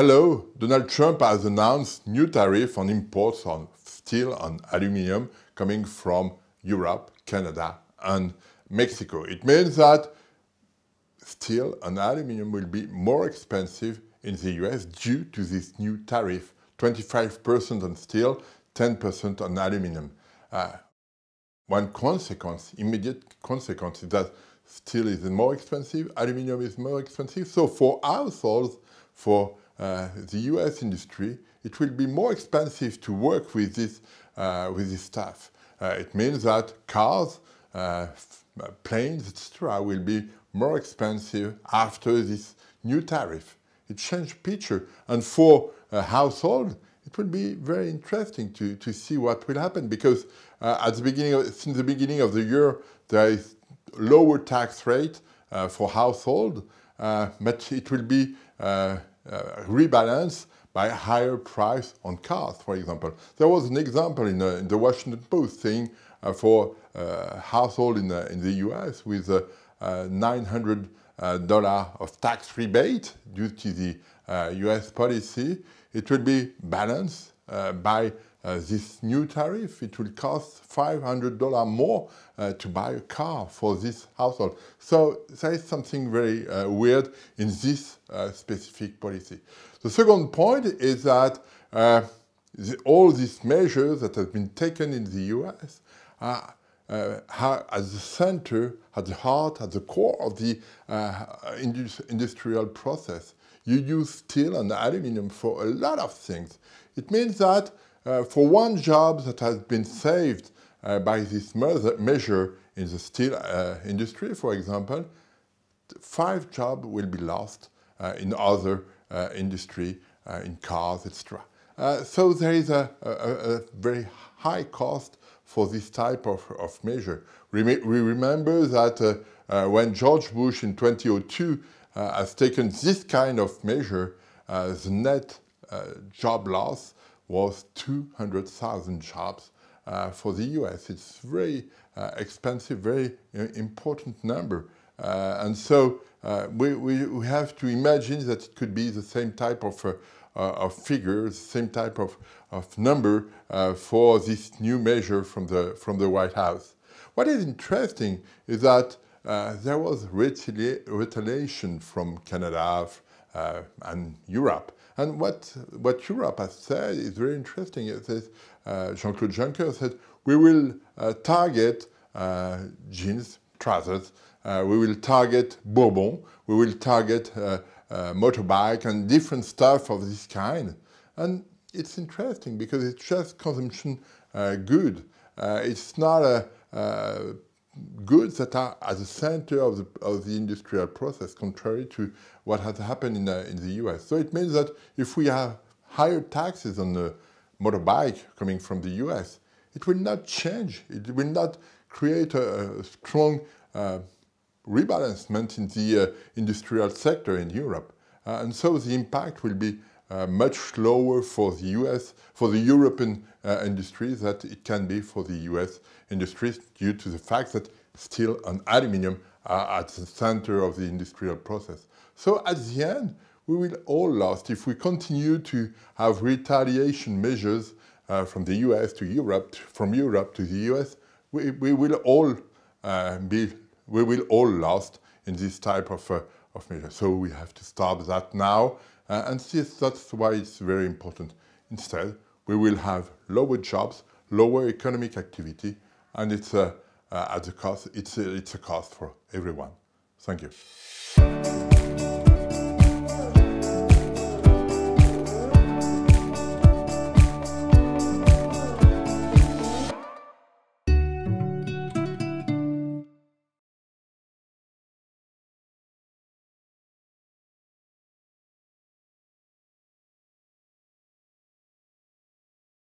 Hello, Donald Trump has announced new tariff on imports on steel and aluminium coming from Europe, Canada and Mexico. It means that steel and aluminium will be more expensive in the US due to this new tariff, 25% on steel, 10% on aluminium. One consequence, immediate consequence, is that steel is more expensive, aluminium is more expensive. So for households, for the US industry, it will be more expensive to work with this stuff. It means that cars, planes, etc. will be more expensive after this new tariff. It changed picture. And for a household, it will be very interesting to see what will happen, because since the beginning of the year, there is lower tax rate for household, but it will be rebalanced by higher price on cars, for example. There was an example in the Washington Post saying for a household in the US with $900 of tax rebate due to the US policy, it will be balanced by this new tariff. It will cost $500 more to buy a car for this household. So there is something very weird in this specific policy. The second point is that all these measures that have been taken in the US are at the center, at the heart, at the core of the industrial process. You use steel and aluminium for a lot of things. It means that for one job that has been saved by this measure in the steel industry, for example, 5 jobs will be lost in other industry, in cars, etc. So there is a very high cost for this type of measure. We remember that when George Bush in 2002 has taken this kind of measure, the net job loss was 200,000 jobs for the US. It's very expensive, very important number. And so we have to imagine that it could be the same type of figures, same type of number for this new measure from the White House. What is interesting is that there was retaliation from Canada and Europe. And what Europe has said is very interesting. It says, Jean-Claude Juncker said, we will target jeans, trousers, we will target Bourbon, we will target motorbike and different stuff of this kind. And it's interesting because it's just consumption good. It's not goods that are at the center of the industrial process, contrary to what has happened in the US. So it means that if we have higher taxes on the motorbike coming from the US, it will not change. It will not create a strong rebalancement in the industrial sector in Europe. And so the impact will be much lower for the US, for the European industries that it can be for the US industries, due to the fact that steel and aluminium are at the center of the industrial process. So at the end, we will all lose if we continue to have retaliation measures from the US to Europe, from Europe to the US. We will all lost in this type of measure. So we have to stop that now, and that's why it's very important. Instead, we will have lower jobs, lower economic activity, and it's at the cost. It's a cost for everyone. Thank you.